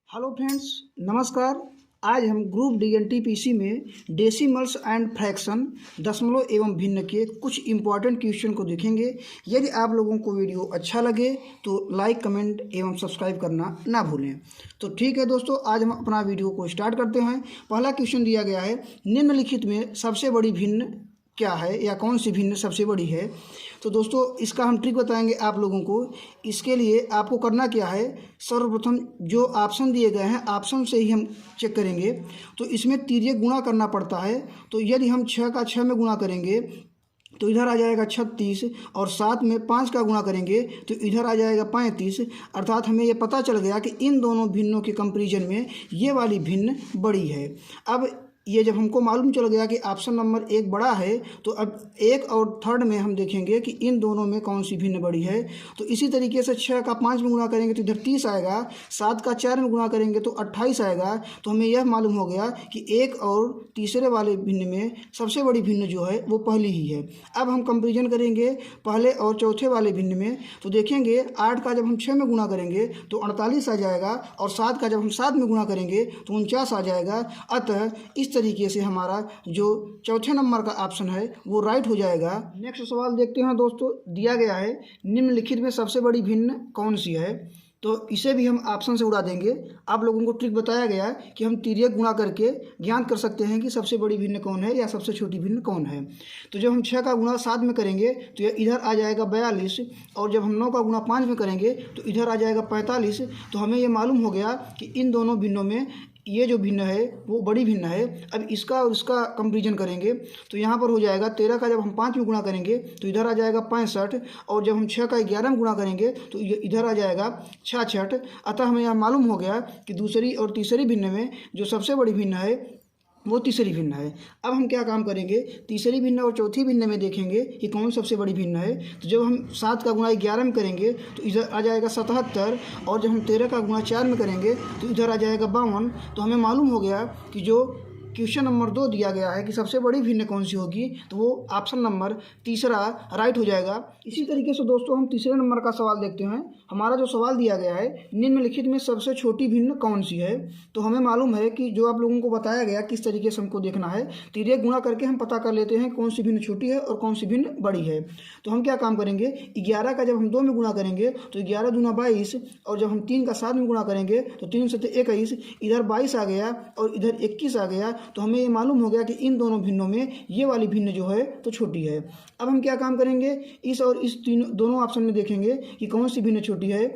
Hello friends, नमस्कार। आज हम ग्रुप डी एनटीपीसी में डेसिमल्स एंड फ्रैक्शन दशमलव एवं भिन्न के कुछ इम्पॉर्टेंट क्वेश्चन को देखेंगे। यदि आप लोगों को वीडियो अच्छा लगे तो लाइक, कमेंट एवं सब्सक्राइब करना ना भूलें। तो ठीक है दोस्तों, आज हम अपना वीडियो को स्टार्ट करते हैं। पहला क्वेश्चन दिया गया है, निम्नलिखित में सबसे बड़ी भिन्न क्या है या कौन सी भिन्न सबसे बड़ी है। तो दोस्तों, इसका हम ट्रिक बताएंगे आप लोगों को। इसके लिए आपको करना क्या है, सर्वप्रथम जो ऑप्शन दिए गए हैं ऑप्शन से ही हम चेक करेंगे। तो इसमें तिर्यक गुणा करना पड़ता है। तो यदि हम 6 का 6 में गुणा करेंगे तो इधर आ जाएगा 36, और 7 में 5 का गुणा करेंगे तो इधर आ जाएगा 35। अर्थात हमें ये पता चल गया कि इन दोनों भिन्नों के कंपैरिजन में ये वाली भिन्न बड़ी है। अब ये जब हमको मालूम चल गया कि ऑप्शन नंबर 1 बड़ा है, तो अब 1 और 3 में हम देखेंगे कि इन दोनों में कौन सी भिन्न बड़ी है। तो इसी तरीके से 6 का 5 में गुणा करेंगे तो इधर 30 आएगा, 7 का 4 में गुणा करेंगे तो 28 आएगा। तो हमें यह मालूम हो गया कि 1 और तीसरे वाले भिन्न में सबसे बड़ी भिन्न जो है वो पहली ही है। अब हम कंपेरिजन करेंगे पहले और चौथे वाले भिन्न में। तो देखेंगे 8 का जब हम 6 में गुणा करेंगे तो 48 आ जाएगा, और 7 का जब हम 7 में गुणा करेंगे तो 49 आ जाएगा। अतः इस तरीके से हमारा जो चौथे नंबर का ऑप्शन है वो राइट हो जाएगा। नेक्स्ट सवाल देखते हैं दोस्तों। दिया गया है, निम्नलिखित में सबसे बड़ी भिन्न कौन सी है। तो इसे भी हम ऑप्शन से उड़ा देंगे। आप लोगों को ट्रिक बताया गया कि हम तिर्यक गुणा करके ज्ञात कर सकते हैं कि सबसे बड़ी भिन्न कौन है या सबसे छोटी भिन्न कौन है। तो जब हम 6 का गुणा 7 में करेंगे तो ये इधर आ जाएगा 42, और जब हम 9 का गुणा 5 में करेंगे तो इधर आ जाएगा 45। तो हमें ये मालूम हो गया कि इन दोनों भिन्नों में ये जो भिन्न है वो बड़ी भिन्न है। अब इसका और इसका कंपैरिजन करेंगे तो यहाँ पर हो जाएगा 13 का जब हम 5 में गुणा करेंगे तो इधर आ जाएगा 65, और जब हम 6 का 11 में गुणा करेंगे तो इधर आ जाएगा 66। अतः हमें यह मालूम हो गया कि दूसरी और तीसरी भिन्न में जो सबसे बड़ी भिन्न है वो तीसरी भिन्न है। अब हम क्या काम करेंगे, तीसरी भिन्न और चौथी भिन्न में देखेंगे कि कौन सबसे बड़ी भिन्न है। तो जब हम 7 का गुणा 11 में करेंगे तो इधर आ जाएगा 77, और जब हम 13 का गुणा 4 में करेंगे तो इधर आ जाएगा 52। तो हमें मालूम हो गया कि जो क्वेश्चन नंबर 2 दिया गया है कि सबसे बड़ी भिन्न कौन सी होगी, तो वो ऑप्शन नंबर तीसरा राइट हो जाएगा। इसी तरीके से दोस्तों हम तीसरे नंबर का सवाल देखते हैं। हमारा जो सवाल दिया गया है, निम्नलिखित में सबसे छोटी भिन्न कौन सी है। तो हमें मालूम है कि जो आप लोगों को बताया गया किस तरीके से हमको देखना है, तिर्यक गुणा करके हम पता कर लेते हैं कौन सी भिन्न छोटी है और कौन सी भिन्न बड़ी है। तो हम क्या काम करेंगे, 11 का जब हम 2 में गुणा करेंगे तो 11 दूना 22, और जब हम 3 का 7 में गुणा करेंगे तो 3 से 21, इधर 22 आ गया और इधर 21 आ गया। तो हमें ये मालूम हो गया कि इन दोनों भिन्नों में ये वाली भिन्न जो है तो छोटी है। अब हम क्या काम करेंगे, इस और इस दोनों ऑप्शन में देखेंगे कि कौन सी भिन्न छोटी है।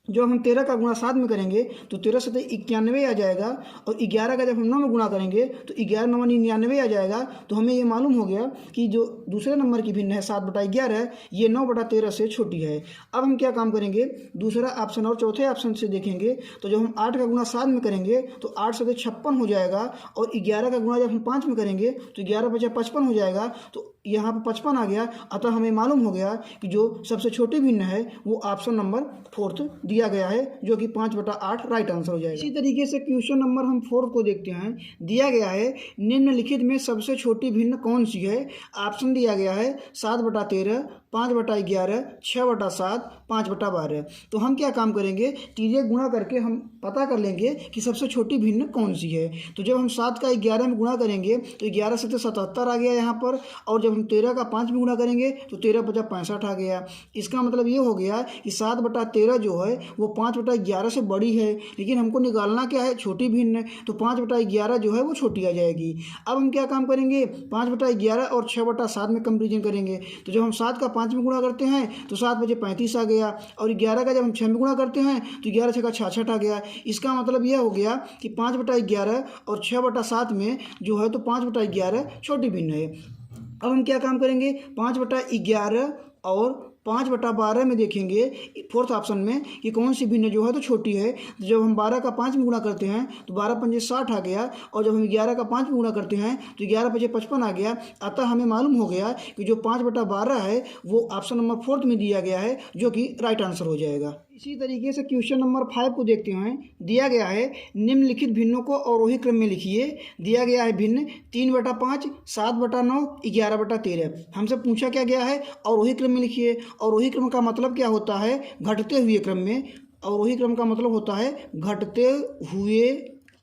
जो हम 13 का गुणा 7 में करेंगे तो 13 से 91 आ जाएगा, और 11 का जब हम 9 में गुणा करेंगे तो 11 9 99 आ जाएगा। तो हमें ये मालूम हो गया कि जो दूसरे नंबर की भिन्न है 7/11, ये 9/13 से छोटी है। अब हम क्या काम करेंगे, दूसरा ऑप्शन और चौथे ऑप्शन से देखेंगे। तो जब हम 8 का गुणा 7 में करेंगे तो 8 से 56 हो जाएगा, और 11 का गुणा जब हम 5 में करेंगे तो 11 × 5 = 55 हो जाएगा। तो यहाँ पर 55 आ गया। अतः हमें मालूम हो गया कि जो सबसे छोटी भिन्न है वो ऑप्शन नंबर 4 दिया गया है, जो कि 5/8 राइट आंसर हो जाएगा। इसी तरीके से क्वेश्चन नंबर हम 4 को देखते हैं। दिया गया है, निम्नलिखित में सबसे छोटी भिन्न कौन सी है। ऑप्शन दिया गया है 7/13, 5/11, 6/7, 5/12। तो हम क्या काम करेंगे, तिर्यक गुणा करके हम पता कर लेंगे कि सबसे छोटी भिन्न कौन सी है। तो जब हम 7 का 11 में गुणा करेंगे तो 11 से 77 आ गया यहाँ पर, और जब हम 13 का 5 में गुणा करेंगे तो 13 × 5 = 65 आ गया। इसका मतलब ये हो गया कि 7/13 जो है वो 5/11 से बड़ी है, लेकिन हमको निकालना क्या है, छोटी भिन्न। तो 5/11 जो है वो छोटी आ जाएगी। अब हम क्या काम करेंगे, 5/11 और 6/7 में कंपेरिजन करेंगे। तो जब हम 7 का 5 में गुणा करते हैं तो 7 × 5 = 35 आ गया, और 11 का जब हम 6 में गुणा करते हैं तो 11 × 6 = 66 आ गया। इसका मतलब यह हो गया कि 5/11 और 6/7 में जो है तो 5/11 छोटी भिन्न है। अब हम क्या काम करेंगे, 5/11 और 5/12 में देखेंगे फोर्थ ऑप्शन में कि कौन सी भिन्न जो है तो छोटी है। जब हम 12 का 5 में गुणा करते हैं तो 12 × 5 = 60 आ गया, और जब हम 11 का 5 में गुणा करते हैं तो 11 × 5 = 55 आ गया। अतः हमें मालूम हो गया कि जो 5/12 है वो ऑप्शन नंबर 4 में दिया गया है, जो कि राइट आंसर हो जाएगा। इसी तरीके से क्वेश्चन नंबर 5 को देखते हैं। दिया गया है, निम्नलिखित भिन्नों को अवरोही क्रम में लिखिए। दिया गया है भिन्न 3/5, 7/9, 11/13। हमसे पूछा क्या गया है, अवरोही क्रम में लिखिए। अवरोही क्रम का मतलब क्या होता है, घटते हुए क्रम में। अवरोही क्रम का मतलब होता है घटते हुए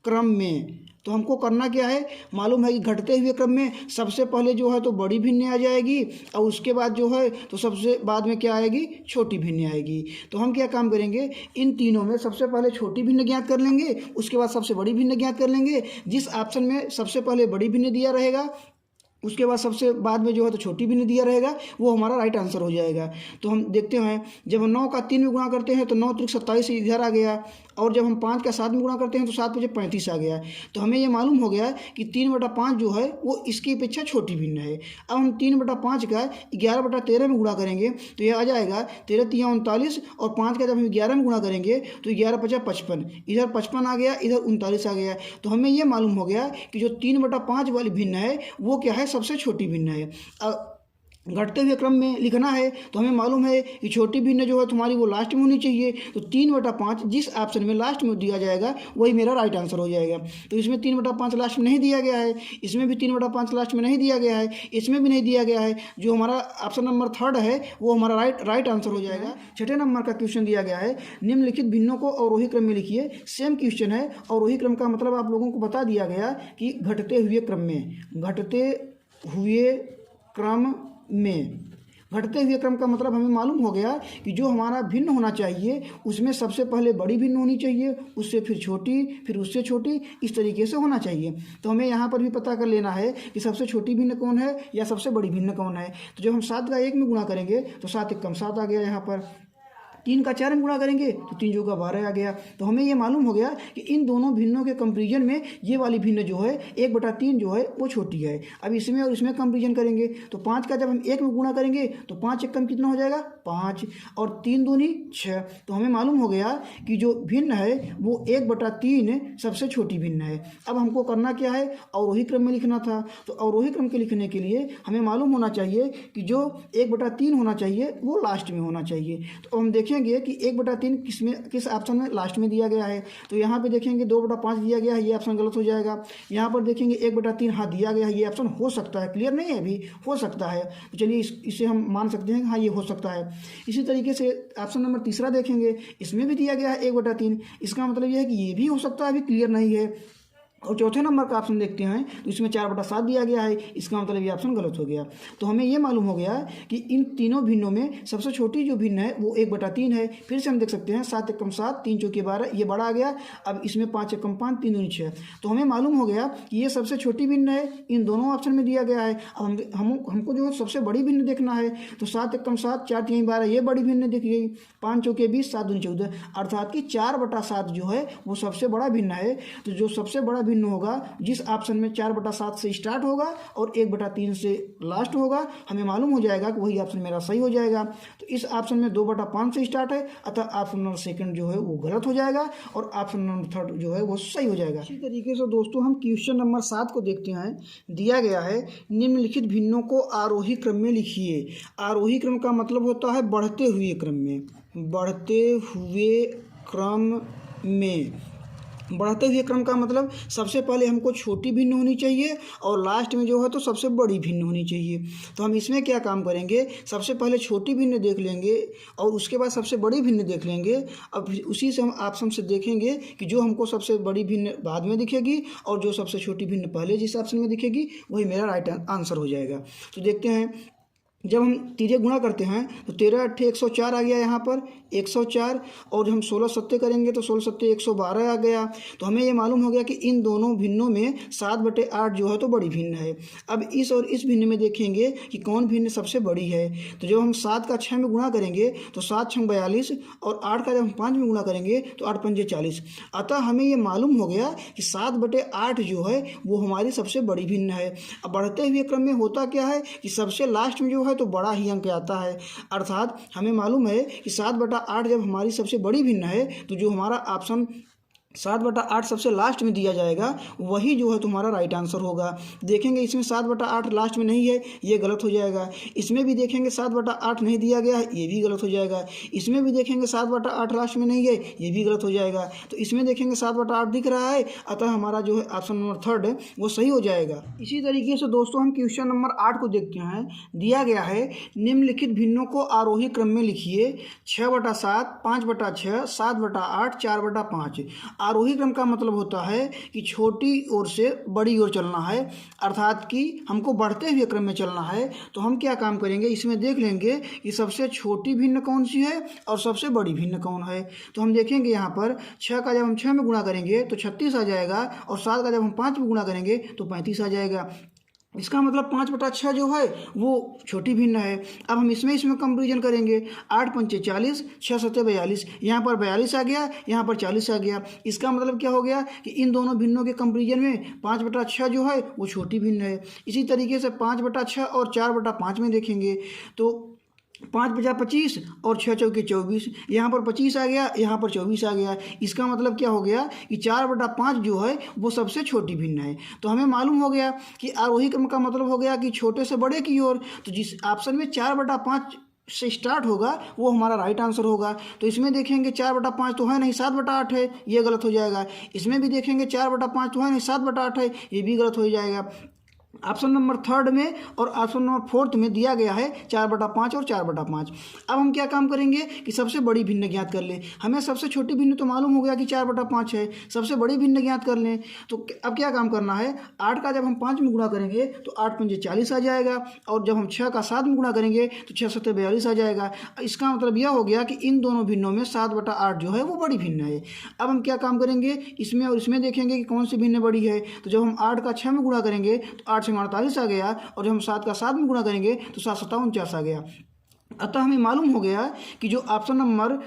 क्रम में। तो हमको करना क्या है, मालूम है कि घटते हुए क्रम में सबसे पहले जो है तो बड़ी भिन्न आ जाएगी और उसके बाद जो है तो सबसे बाद में क्या आएगी, छोटी भिन्न आएगी। तो हम क्या काम करेंगे, इन तीनों में सबसे पहले छोटी भिन्न ज्ञात कर लेंगे, उसके बाद सबसे बड़ी भिन्न ज्ञात कर लेंगे। जिस ऑप्शन में सबसे पहले बड़ी भिन्न दिया रहेगा उसके बाद सबसे बाद में जो है तो छोटी भिन्न दिया रहेगा, वो हमारा राइट आंसर हो जाएगा। तो हम देखते हैं, जब हम 9 का 3 में गुणा करते हैं तो 9 त्रिक 27 इधर आ गया, और जब हम 5 का 7 में गुणा करते हैं तो 7 बजे 35 आ गया। तो हमें ये मालूम हो गया कि 3/5 जो है वो इसकी अपेक्षा छोटी भिन्न है। अब हम 3/5 का 11/13 में गुणा करेंगे तो ये आ जाएगा 13 तिया 39, और 5 का जब हम 11 में गुणा करेंगे तो 11×5 55, इधर 55 आ गया, इधर 39 आ गया। तो हमें ये मालूम हो गया कि जो 3/5 वाली भिन्न है वो क्या है, सबसे छोटी भिन्न है। घटते हुए क्रम में लिखना है तो हमें मालूम है कि छोटी भिन्न जो है तुम्हारी वो लास्ट में होनी चाहिए। तो 3/5 जिस ऑप्शन में लास्ट में दिया जाएगा वही मेरा राइट आंसर हो जाएगा। तो इसमें 3/5 लास्ट में नहीं दिया गया है, इसमें भी 3/5 लास्ट में नहीं दिया गया है, इसमें भी नहीं दिया गया है। जो हमारा ऑप्शन नंबर 3 है वो हमारा राइट आंसर हो जाएगा। 6 नंबर का क्वेश्चन दिया गया है, निम्नलिखित भिन्नों को अवरोही क्रम में लिखिए। सेम क्वेश्चन है, अवरोही क्रम का मतलब आप लोगों को बता दिया गया कि घटते हुए क्रम में, घटते हुए क्रम में। घटते हुए क्रम का मतलब हमें मालूम हो गया कि जो हमारा भिन्न होना चाहिए उसमें सबसे पहले बड़ी भिन्न होनी चाहिए, उससे फिर छोटी, फिर उससे छोटी, इस तरीके से होना चाहिए। तो हमें यहाँ पर भी पता कर लेना है कि सबसे छोटी भिन्न कौन है या सबसे बड़ी भिन्न कौन है। तो जब हम 7 का 1 में गुणा करेंगे तो 7 × 7 आ गया, यहाँ पर 3 का 4 में गुणा करेंगे तो 3 × 12 आ गया। तो हमें ये मालूम हो गया कि इन दोनों भिन्नों के कंपेरिजन में ये वाली भिन्न जो है 1/3 जो है वो छोटी है। अब इसमें और इसमें कंपेरिजन करेंगे तो 5 का जब हम 1 में गुणा करेंगे तो 5 एक कम कितना हो जाएगा, 5, और 3 दूनी 6। तो हमें मालूम हो गया कि जो भिन्न है वो 1/3 सबसे छोटी भिन्न है। अब हमको करना क्या है, अवरोही क्रम में लिखना था। तो अवरोही क्रम के लिखने के लिए हमें मालूम होना चाहिए कि जो 1/3 होना चाहिए वो लास्ट में होना चाहिए। तो हम देखें कि 1/3 किस ऑप्शन में लास्ट में दिया गया है। तो यहाँ पे देखेंगे 2/5 दिया गया है, ये ऑप्शन गलत हो जाएगा। यहाँ पर देखेंगे 1/3 हाँ दिया गया है, ये ऑप्शन हो सकता है, क्लियर नहीं है अभी, हो सकता है। तो चलिए इसे हम मान सकते हैं हाँ ये हो सकता है। इसी तरीके से ऑप्शन नंबर 3 देखेंगे, इसमें भी दिया गया है 1/3, इसका मतलब ये है कि ये भी हो सकता है, अभी क्लियर नहीं है। और चौथे नंबर का ऑप्शन देखते हैं तो इसमें 4/7 दिया गया है, इसका मतलब ये ऑप्शन गलत हो गया। तो हमें ये मालूम हो गया कि इन तीनों भिन्नों में सबसे छोटी जो भिन्न है वो 1/3 है। फिर से हम देख सकते हैं 7 × 7, 3 × 12, ये बड़ा आ गया। अब इसमें 5 × 5, 3 दूनी 6। तो हमें मालूम हो गया कि ये सबसे छोटी भिन्न है, इन दोनों ऑप्शन में दिया गया है। अब हमको जो है सबसे बड़ी भिन्न देखना है। तो 7 × 7, 4 × 3 12, ये बड़ी भिन्न दिख गई। 5 × 4 20, 7 दूनी 14, अर्थात कि 4/7 जो है वो सबसे बड़ा भिन्न है। तो जो सबसे बड़ा भिन्न होगा जिस ऑप्शन में 4/7 से स्टार्ट होगा और 1/3 से लास्ट होगा, हमें मालूम हो जाएगा कि वही ऑप्शन मेरा सही हो जाएगा। तो इस ऑप्शन में 2/5 से स्टार्ट है, अतः ऑप्शन नंबर 2 जो है वो गलत हो जाएगा और ऑप्शन नंबर 3 जो है वो सही हो जाएगा। इसी तरीके से दोस्तों हम क्वेश्चन नंबर 7 को देखते हैं। दिया गया है, निम्नलिखित भिन्नों को आरोही क्रम में लिखिए। आरोही क्रम का मतलब होता है बढ़ते हुए क्रम में, बढ़ते हुए क्रम में। बढ़ते हुए क्रम का मतलब सबसे पहले हमको छोटी भिन्न होनी चाहिए और लास्ट में जो है तो सबसे बड़ी भिन्न होनी चाहिए। तो हम इसमें क्या काम करेंगे, सबसे पहले छोटी भिन्न देख लेंगे और उसके बाद सबसे बड़ी भिन्न देख लेंगे। अब उसी से हम ऑप्शन से देखेंगे कि जो हमको सबसे बड़ी भिन्न बाद में दिखेगी और जो सबसे छोटी भिन्न पहले जिस ऑप्शन में दिखेगी वही मेरा राइट आंसर हो जाएगा। तो देखते हैं, जब हम तीजे गुणा करते हैं तो 13 × 8 = 104 आ गया यहाँ पर 104, और हम 16 सत्ते करेंगे तो 16 सत्ते 112 आ गया। तो हमें ये मालूम हो गया कि इन दोनों भिन्नों में 7/8 जो है तो बड़ी भिन्न है। अब इस और इस भिन्न में देखेंगे कि कौन भिन्न सबसे बड़ी है। तो जब हम 7 का 6 में गुणा करेंगे तो 7 × 6 = 42, और 8 का जब हम 5 में गुणा करेंगे तो 8 × 5 = 40। अतः हमें ये मालूम हो गया कि 7/8 जो है वो हमारी सबसे बड़ी भिन्न है। अब बढ़ते हुए क्रम में होता क्या है कि सबसे लास्ट में जो है तो बड़ा ही अंक आता है, अर्थात हमें मालूम है कि 7/8 जब हमारी सबसे बड़ी भिन्न है तो जो हमारा ऑप्शन 7/8 सबसे लास्ट में दिया जाएगा, वही जो है तुम्हारा राइट आंसर होगा। देखेंगे इसमें 7/8 लास्ट में नहीं है, ये गलत हो जाएगा। इसमें भी देखेंगे 7/8 नहीं दिया गया है, ये भी गलत हो जाएगा। इसमें भी देखेंगे 7/8 लास्ट में नहीं है, ये भी गलत हो जाएगा। तो इसमें देखेंगे 7/8 दिख रहा है, अतः हमारा जो है ऑप्शन नंबर 3 है वो सही हो जाएगा। इसी तरीके से दोस्तों हम क्वेश्चन नंबर 8 को देखते हैं। दिया गया है निम्नलिखित भिन्नों को आरोही क्रम में लिखिए, 6/7, 5/6, 7/8, 4/5। आरोही क्रम का मतलब होता है कि छोटी ओर से बड़ी ओर चलना है, अर्थात कि हमको बढ़ते हुए क्रम में चलना है। तो हम क्या काम करेंगे, इसमें देख लेंगे कि सबसे छोटी भिन्न कौन सी है और सबसे बड़ी भिन्न कौन है। तो हम देखेंगे यहाँ पर 6 का जब हम 6 में गुणा करेंगे तो 36 आ जाएगा, और 7 का जब हम 5 में गुणा करेंगे तो 35 आ जाएगा। इसका मतलब 5/6 जो है वो छोटी भिन्न है। अब हम इसमें कंपेरिजन करेंगे, 8 पंचे 40, 6 सत्ते 42, यहाँ पर 42 आ गया, यहाँ पर 40 आ गया। इसका मतलब क्या हो गया कि इन दोनों भिन्नों के कंपेरिजन में 5/6 जो है वो छोटी भिन्न है। इसी तरीके से 5/6 और 4/5 में देखेंगे तो 5×5 = 25 और 6×4 = 24, यहाँ पर 25 आ गया, यहाँ पर 24 आ गया। इसका मतलब क्या हो गया कि 4/5 जो है वो सबसे छोटी भिन्न है। तो हमें मालूम हो गया कि आरोही क्रम का मतलब हो गया कि छोटे से बड़े की ओर। तो जिस ऑप्शन में 4/5 से स्टार्ट होगा वो हमारा राइट आंसर होगा। तो इसमें देखेंगे 4/5 तो है नहीं, 7/8 है, ये गलत हो जाएगा। इसमें भी देखेंगे 4/5 तो है नहीं, 7/8 है, ये भी गलत हो जाएगा। ऑप्शन नंबर 3 में और ऑप्शन नंबर 4 में दिया गया है 4/5 और 4/5। अब हम क्या काम करेंगे कि सबसे बड़ी भिन्न ज्ञात कर लें। हमें सबसे छोटी भिन्न तो मालूम हो गया कि 4/5 है, सबसे बड़ी भिन्न ज्ञात कर लें। तो अब क्या काम करना है, 8 का जब हम 5 में गुणा करेंगे तो 8 पंजे 40 आ जाएगा, और जब हम 6 का 7 में गुणा करेंगे तो 6 सत्ते 42 आ जाएगा। इसका मतलब यह हो गया कि इन दोनों भिन्नों में 7/8 जो है वो बड़ी भिन्न है। अब हम क्या काम करेंगे, इसमें और इसमें देखेंगे कि कौन सी भिन्न बड़ी है। तो जब हम 8 का 6 में गुणा करेंगे तो 8 से 48 आ गया, और जब हम 7 का 7 में गुणा करेंगे तो 7 7 49 आ गया। अतः हमें मालूम हो गया कि जो ऑप्शन नंबर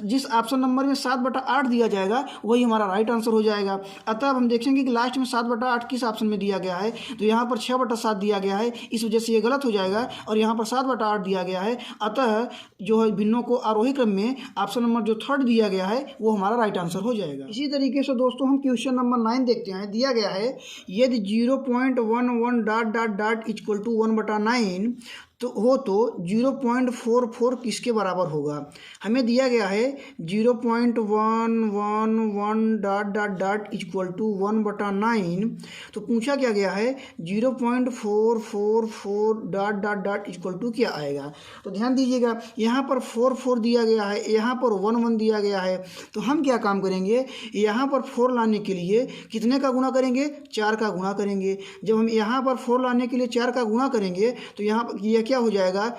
जिस ऑप्शन नंबर में 7/8 दिया जाएगा वही हमारा राइट आंसर हो जाएगा। अतः अब हम देखेंगे कि लास्ट में 7/8 किस ऑप्शन में दिया गया है। तो यहाँ पर 6/7 दिया गया है, इस वजह से ये गलत हो जाएगा, और यहाँ पर 7/8 दिया गया है। अतः जो है भिन्नों को आरोही क्रम में ऑप्शन नंबर जो 3 दिया गया है वो हमारा राइट आंसर हो जाएगा। इसी तरीके से दोस्तों हम क्वेश्चन नंबर 9 देखते हैं। दिया गया है यदि 0.11 ... = 1/9 तो 0.44 किसके बराबर होगा। हमें दिया गया है 0.111 ... = 1/9। तो पूछा क्या गया है 0.444 ... क्या आएगा। तो ध्यान दीजिएगा, यहाँ पर 4 दिया गया है, यहाँ पर 1 दिया गया है। तो हम क्या काम करेंगे, यहाँ पर 4 लाने के लिए कितने का गुणा करेंगे, 4 का गुणा करेंगे। जब हम यहाँ पर 4 लाने के लिए 4 का गुणा करेंगे तो यहाँ पर यह क्या हो जाएगा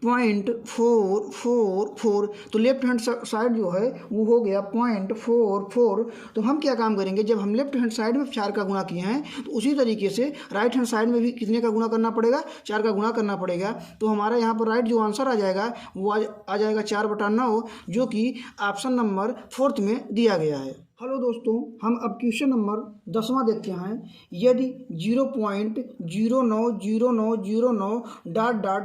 0.444। तो लेफ्ट हैंड साइड जो है वो हो गया 0.44। तो हम क्या काम करेंगे, जब हम लेफ्ट हैंड साइड में 4 का गुणा किए हैं तो उसी तरीके से राइट हैंड साइड में भी कितने का गुणा करना पड़ेगा, 4 का गुणा करना पड़ेगा। तो हमारा यहाँ पर राइट जो आंसर आ जाएगा वो आ जाएगा 4/9, जो कि ऑप्शन नंबर 4 में दिया गया है। हेलो दोस्तों, हम अब क्वेश्चन नंबर 10वां देखते हैं। यदि 0.090909 ...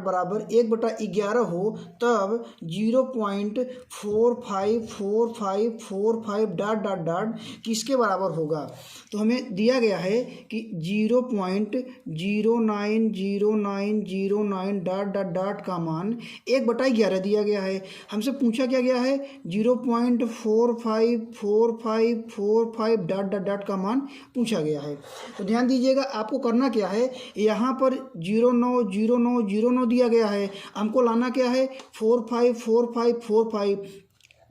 बराबर 1/11 हो तब 0.454545 ... किसके बराबर होगा। तो हमें दिया गया है कि 0.090909 ... का मान 1/11 दिया गया है। हमसे पूछा क्या गया है 0.454545 का मान पूछा गया है। तो ध्यान दीजिएगा, आपको करना क्या है, यहाँ पर 090909 दिया गया है, हमको लाना क्या है 454545।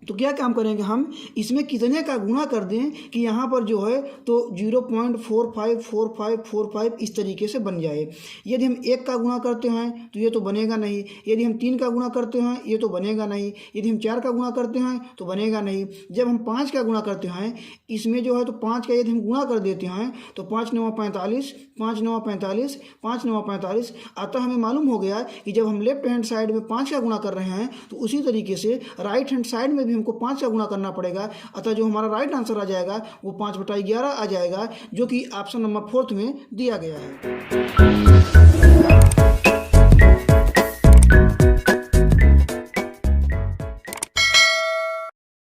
तो क्या काम करेंगे, हम इसमें कितने का गुणा कर दें कि यहाँ पर जो है तो 0.454545 इस तरीके से बन जाए। यदि हम 1 का गुणा करते हैं तो ये तो बनेगा नहीं, यदि हम 3 का गुणा करते हैं ये तो बनेगा नहीं, यदि हम 4 का गुणा करते हैं तो बनेगा नहीं। जब हम 5 का गुणा करते हैं इसमें जो है तो 5 का यदि हम गुणा कर देते हैं तो 5 9 45, 5 9 45, 5 9 45। अतः हमें मालूम हो गया कि जब हम लेफ्ट हैंड साइड में 5 का गुणा कर रहे हैं तो उसी तरीके से राइट हैंड साइड में भी हमको 5 का गुणा करना पड़ेगा। अतः जो हमारा राइट आंसर आ जाएगा वो 5/11 आ जाएगा, जो कि ऑप्शन नंबर 4 में दिया गया है।